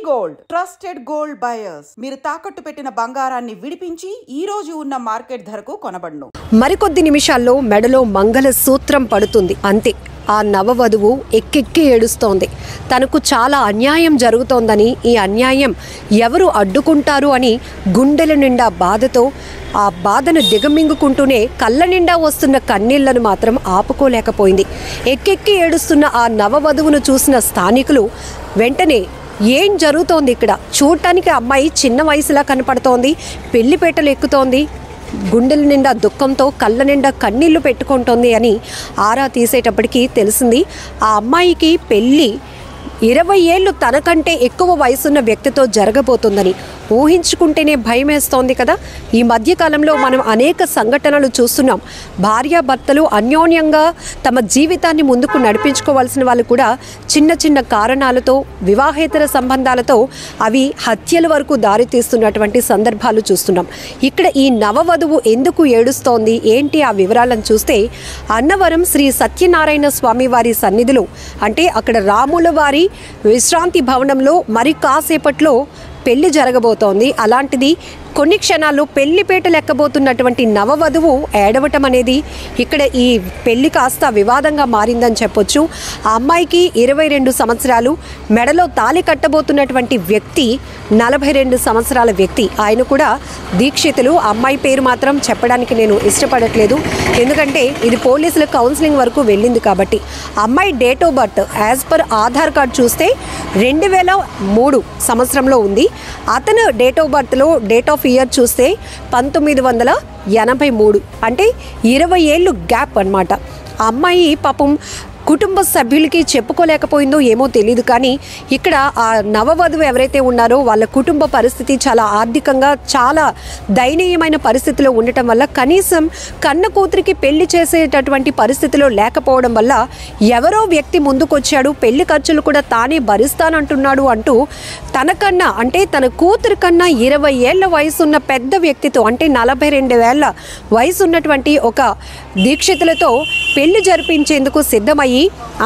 Gold trusted gold buyers మీరు తాకట్టు పెట్టిన బంగారాన్ని విడిపించి ఈ రోజు ఉన్న మార్కెట్ ధరకు కొనబడును. మరికొద్ది నిమిషాల్లో మెడలో మంగళ సూత్రం పడుతుంది. అంతే, ఆ నవవధువు ఎక్కెక్కి ఏడుస్తోంది. తనకు చాలా అన్యాయం జరుగుతోందని, ఈ అన్యాయం ఎవరు అడ్డుకుంటారు అని గుండెల నిండా బాధతో ఆ బాధను దిగమింగుకుంటూనే కళ్ళ నిండా వస్తున్న కన్నీళ్లను మాత్రం ఆపుకోలేకపోయింది. ఎక్కెక్కి ఏడుస్తున్న ఆ నవవధువును చూసిన స్థానికులు వెంటనే ఏం జరుగుతోంది ఇక్కడ, చూడటానికి అమ్మాయి చిన్న వయసులా కనపడుతోంది, పెళ్లిపేటలు ఎక్కుతోంది, గుండెల నిండా దుఃఖంతో కళ్ళ నిండా కన్నీళ్లు పెట్టుకుంటోంది అని ఆరా తీసేటప్పటికీ తెలిసింది ఆ అమ్మాయికి పెళ్ళి 20 ఏళ్ళు తనకంటే ఎక్కువ వయసున్న వ్యక్తితో జరగబోతుందని. ఊహించుకుంటేనే భయం వేస్తోంది కదా. ఈ మధ్యకాలంలో మనం అనేక సంఘటనలు చూస్తున్నాం. భార్యాభర్తలు అన్యోన్యంగా తమ జీవితాన్ని ముందుకు నడిపించుకోవాల్సిన వాళ్ళు కూడా చిన్న చిన్న కారణాలతో, వివాహేతర సంబంధాలతో అవి హత్యల వరకు దారితీస్తున్నటువంటి సందర్భాలు చూస్తున్నాం. ఇక్కడ ఈ నవవధువు ఎందుకు ఏడుస్తోంది, ఏంటి ఆ వివరాలను చూస్తే, అన్నవరం శ్రీ సత్యనారాయణ స్వామి వారి సన్నిధిలో, అంటే అక్కడ రాముల వారి విశ్రాంతి భవనంలో మరి కాసేపట్లో పెళ్లి జరగబోతోంది. అలాంటిది కొన్ని క్షణాల్లో పెళ్లిపేటలు ఎక్కబోతున్నటువంటి నవవధువు ఏడవటం అనేది ఇక్కడ ఈ పెళ్లి కాస్త వివాదంగా మారిందని చెప్పొచ్చు. ఆ అమ్మాయికి 22 సంవత్సరాలు, మెడలో తాళి కట్టబోతున్నటువంటి వ్యక్తి 42 సంవత్సరాల వ్యక్తి. ఆయన కూడా దీక్షితులు. అమ్మాయి పేరు మాత్రం చెప్పడానికి నేను ఇష్టపడట్లేదు, ఎందుకంటే ఇది పోలీసుల కౌన్సిలింగ్ వరకు వెళ్ళింది కాబట్టి. అమ్మాయి date of birth as per Aadhaar card చూస్తే 2003 సంవత్సరంలో ఉంది. అతను డేట్ ఆఫ్ బర్త్లో డేట్ ఆఫ్ ఇయర్ చూస్తే 1983, అంటే 20 ఏళ్ళు గ్యాప్ అన్నమాట. ఆ అమ్మాయి పాపం కుటుంబ సభ్యులకి చెప్పుకోలేకపోయిందో ఏమో తెలియదు, కానీ ఇక్కడ ఆ నవవధువు ఎవరైతే ఉన్నారో వాళ్ళ కుటుంబ పరిస్థితి చాలా ఆర్థికంగా చాలా దయనీయమైన పరిస్థితిలో ఉండటం వల్ల, కనీసం కన్న కూతురికి పెళ్లి చేసేటటువంటి పరిస్థితిలో లేకపోవడం వల్ల ఎవరో వ్యక్తి ముందుకొచ్చాడు, పెళ్లి ఖర్చులు కూడా తానే భరిస్తానంటున్నాడు అంటూ తనకన్నా, అంటే తన కూతురి కన్నా 20 ఏళ్ల వయసున్న పెద్ద వ్యక్తితో, అంటే 42 ఏళ్ల వయసు ఉన్నటువంటి ఒక దీక్షితులతో పెళ్లి జరిపించేందుకు సిద్ధమయ్యి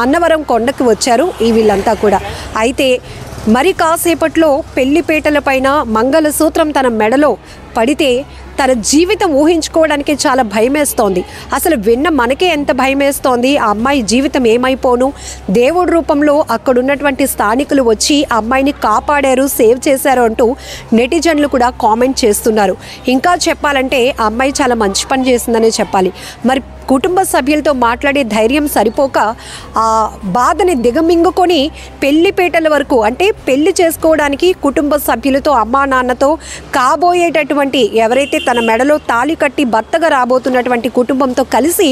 అన్నవరం కొండకు వచ్చారు ఈ వీళ్ళంతా కూడా. అయితే మరి కాసేపట్లో పెళ్లిపేటల పైన మంగళసూత్రం తన మెడలో పడితే తన జీవితం ఊహించుకోవడానికి చాలా భయమేస్తోంది. అసలు విన్న మనకే ఎంత భయమేస్తోంది, ఆ అమ్మాయి జీవితం ఏమైపోను. దేవుడి రూపంలో అక్కడున్నటువంటి స్థానికులు వచ్చి ఆ అమ్మాయిని కాపాడారు, సేవ్ చేశారు అంటూ నెటిజన్లు కూడా కామెంట్ చేస్తున్నారు. ఇంకా చెప్పాలంటే ఆ అమ్మాయి చాలా మంచి పని చేసిందనే చెప్పాలి. మరి కుటుంబ సభ్యులతో మాట్లాడే ధైర్యం సరిపోక ఆ బాధని దిగమింగుకొని పెళ్లిపేటల వరకు, అంటే పెళ్లి చేసుకోవడానికి కుటుంబ సభ్యులతో, అమ్మా నాన్నతో, కాబోయేటటువంటి ఎవరైతే తన మెడలో తాళి కట్టి భర్తగా రాబోతున్నటువంటి కుటుంబంతో కలిసి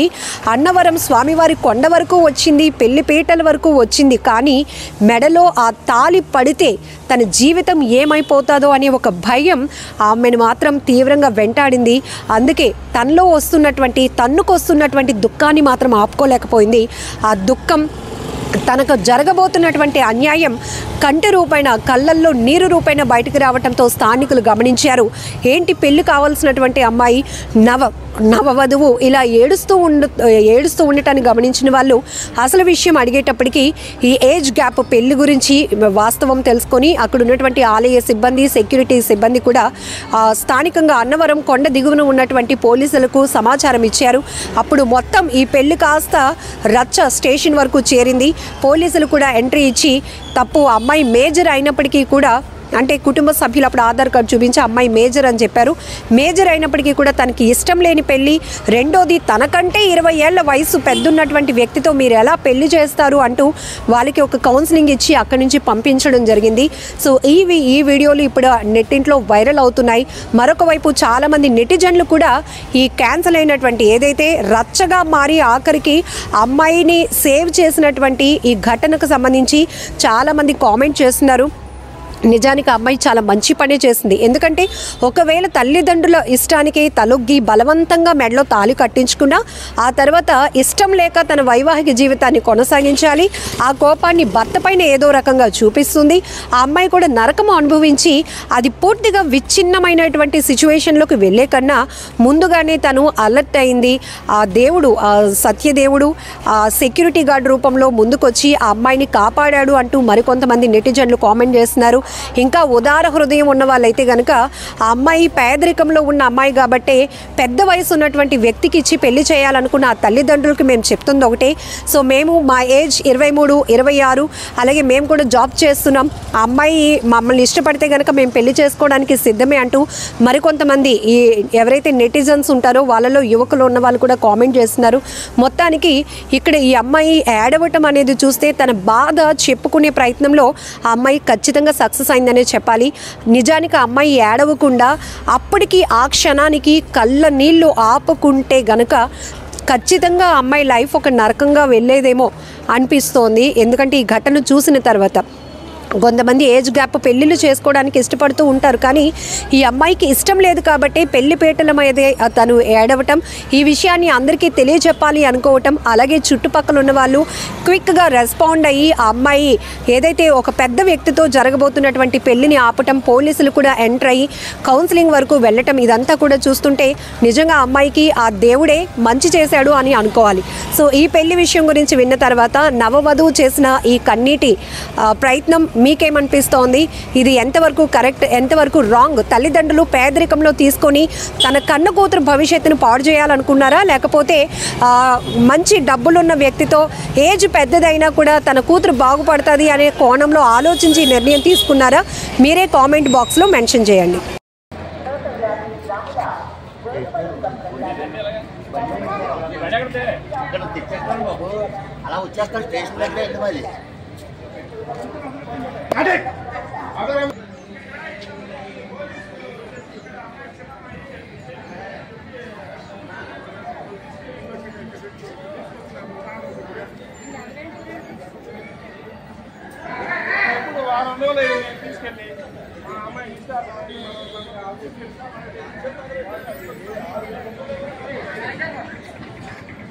అన్నవరం స్వామివారి కొండ వరకు వచ్చింది, పెళ్లిపేటల వరకు వచ్చింది. కానీ మెడలో ఆ తాళి పడితే తన జీవితం ఏమైపోతుందో అనే ఒక భయం ఆమెను మాత్రం తీవ్రంగా వెంటాడింది. అందుకే తనలో వస్తున్నటువంటి, తన్నుకొస్తున్నటువంటి దుఃఖాన్ని మాత్రం ఆపుకోలేకపోయింది. ఆ దుఃఖం, తనకు జరగబోతున్నటువంటి అన్యాయం కంటి రూపైన, కళ్ళల్లో నీరు రూపైన బయటకు రావడంతో స్థానికులు గమనించారు. ఏంటి, పెళ్లి కావాల్సినటువంటి అమ్మాయి నవవధువు ఇలా ఏడుస్తూ ఉండటాన్ని గమనించిన వాళ్ళు అసలు విషయం అడిగేటప్పటికీ ఈ ఏజ్ గ్యాప్ పెళ్లి గురించి వాస్తవం తెలుసుకొని అక్కడ ఉన్నటువంటి ఆలయ సిబ్బంది, సెక్యూరిటీ సిబ్బంది కూడా స్థానికంగా అన్నవరం కొండ దిగువన ఉన్నటువంటి పోలీసులకు సమాచారం ఇచ్చారు. అప్పుడు మొత్తం ఈ పెళ్లి కాస్త రచ్చ స్టేషన్ వరకు చేరింది. పోలీసులు కూడా ఎంట్రీ ఇచ్చి తప్పు అమ్మాయి మేజర్ అయినప్పటికీ కూడా, అంటే కుటుంబ సభ్యులు అప్పుడు ఆధార్ కార్డు చూపించి అమ్మాయి మేజర్ అని చెప్పారు. మేజర్ అయినప్పటికీ కూడా తనకి ఇష్టం లేని పెళ్ళి, రెండోది తనకంటే 20 ఏళ్ల వయసు పెద్దున్నటువంటి వ్యక్తితో మీరు ఎలా పెళ్లి చేస్తారు అంటూ వాళ్ళకి ఒక కౌన్సిలింగ్ ఇచ్చి అక్కడి నుంచి పంపించడం జరిగింది. సో ఈ వీడియోలు ఇప్పుడు నెట్టింట్లో వైరల్ అవుతున్నాయి. మరొక వైపు చాలామంది నెటిజన్లు కూడా ఈ క్యాన్సల్ అయినటువంటి, ఏదైతే రచ్చగా మారి ఆఖరికి అమ్మాయిని సేవ్ చేసినటువంటి ఈ ఘటనకు సంబంధించి చాలామంది కామెంట్ చేస్తున్నారు. నిజానికి అమ్మాయి చాలా మంచి పనే చేసింది. ఎందుకంటే ఒకవేళ తల్లిదండ్రుల ఇష్టానికి తలొగ్గి బలవంతంగా మెడలో తాళి కట్టించుకున్నా ఆ తర్వాత ఇష్టం లేక తన వైవాహిక జీవితాన్ని కొనసాగించాలి. ఆ కోపాన్ని భర్త పైన ఏదో రకంగా చూపిస్తుంది. ఆ అమ్మాయి కూడా నరకం అనుభవించి అది పూర్తిగా విచ్ఛిన్నమైనటువంటి సిచ్యువేషన్లోకి వెళ్ళే కన్నా ముందుగానే తను అలర్ట్ అయింది. ఆ దేవుడు, ఆ సత్యదేవుడు ఆ సెక్యూరిటీ గార్డ్ రూపంలో ముందుకొచ్చి ఆ అమ్మాయిని కాపాడాడు అంటూ మరికొంతమంది నెటిజన్లు కామెంట్ చేస్తున్నారు. ఇంకా ఉదార హృదయం ఉన్న వాళ్ళైతే కనుక ఆ అమ్మాయి పేదరికంలో ఉన్న అమ్మాయి కాబట్టి పెద్ద వయసు ఉన్నటువంటి వ్యక్తికి ఇచ్చి పెళ్లి చేయాలనుకున్న ఆ తల్లిదండ్రులకి మేము చెప్తుంది ఒకటే. సో మేము మా ఏజ్ 23, 26, అలాగే మేము కూడా జాబ్ చేస్తున్నాం. ఆ అమ్మాయి మమ్మల్ని ఇష్టపడితే కనుక మేము పెళ్లి చేసుకోవడానికి సిద్ధమే అంటూ మరికొంతమంది ఈ ఎవరైతే నెటిజన్స్ ఉంటారో వాళ్ళలో యువకులు ఉన్న వాళ్ళు కూడా కామెంట్ చేస్తున్నారు. మొత్తానికి ఇక్కడ ఈ అమ్మాయి ఏడవటం అనేది చూస్తే తన బాధ చెప్పుకునే ప్రయత్నంలో ఆ అమ్మాయి ఖచ్చితంగా సక్సెస్ అయిందనే చెప్పాలి. నిజానికి ఆ అమ్మాయి ఏడవకుండా అప్పటికి ఆ క్షణానికి కళ్ళ నీళ్లు ఆపుకుంటే గనక ఖచ్చితంగా ఆ అమ్మాయి లైఫ్ ఒక నరకంగా వెళ్ళేదేమో అనిపిస్తోంది. ఎందుకంటే ఈ ఘటన చూసిన తర్వాత కొంతమంది ఏజ్ గ్యాప్ పెళ్ళిళ్ళు చేసుకోవడానికి ఇష్టపడుతూ ఉంటారు, కానీ ఈ అమ్మాయికి ఇష్టం లేదు కాబట్టి పెళ్లి పీటల మీద తను ఏడవటం, ఈ విషయాన్ని అందరికీ తెలియజెప్పాలి అనుకోవటం, అలాగే చుట్టుపక్కల ఉన్న వాళ్ళు క్విక్గా రెస్పాండ్ అయ్యి ఆ అమ్మాయి ఏదైతే ఒక పెద్ద వ్యక్తితో జరగబోతున్నటువంటి పెళ్లిని ఆపటం, పోలీసులు కూడా ఎంటర్ అయ్యి కౌన్సిలింగ్ వరకు వెళ్ళటం, ఇదంతా కూడా చూస్తుంటే నిజంగా ఆ అమ్మాయికి ఆ దేవుడే మంచి చేశాడు అని అనుకోవాలి. సో ఈ పెళ్లి విషయం గురించి విన్న తర్వాత నవవధువు చేసిన ఈ కన్నీటి ప్రయత్నం మీకేమనిపిస్తోంది? ఇది ఎంతవరకు కరెక్ట్, ఎంతవరకు రాంగ్? తల్లిదండ్రులు పేదరికంలో తీసుకొని తన కన్న కూతురు భవిష్యత్తును పాడు చేయాలనుకున్నారా, లేకపోతే మంచి డబ్బులున్న వ్యక్తితో ఏజ్ పెద్దదైనా కూడా తన కూతురు బాగుపడుతుంది అనే కోణంలో ఆలోచించి నిర్ణయం తీసుకున్నారా? మీరే కామెంట్ బాక్స్లో మెన్షన్ చేయండి.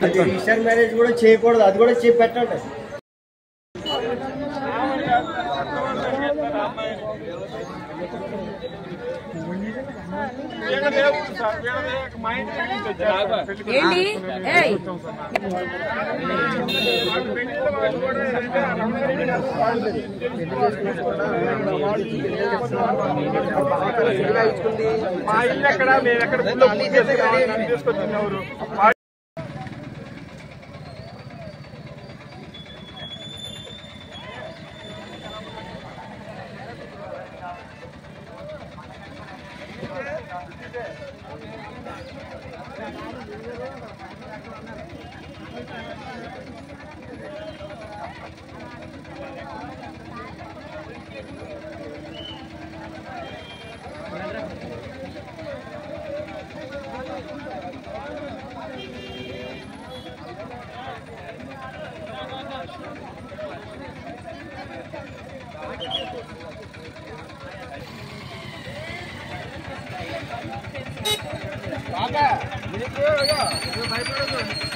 రిజిస్టర్ మ్యారేజ్ కూడా చేయకూడదు, అది కూడా చేసి పెట్టండి. మా ఇల్లు ఎక్కడ, మేము ఎక్కడ తీసుకొచ్చినవారు భయపడదు.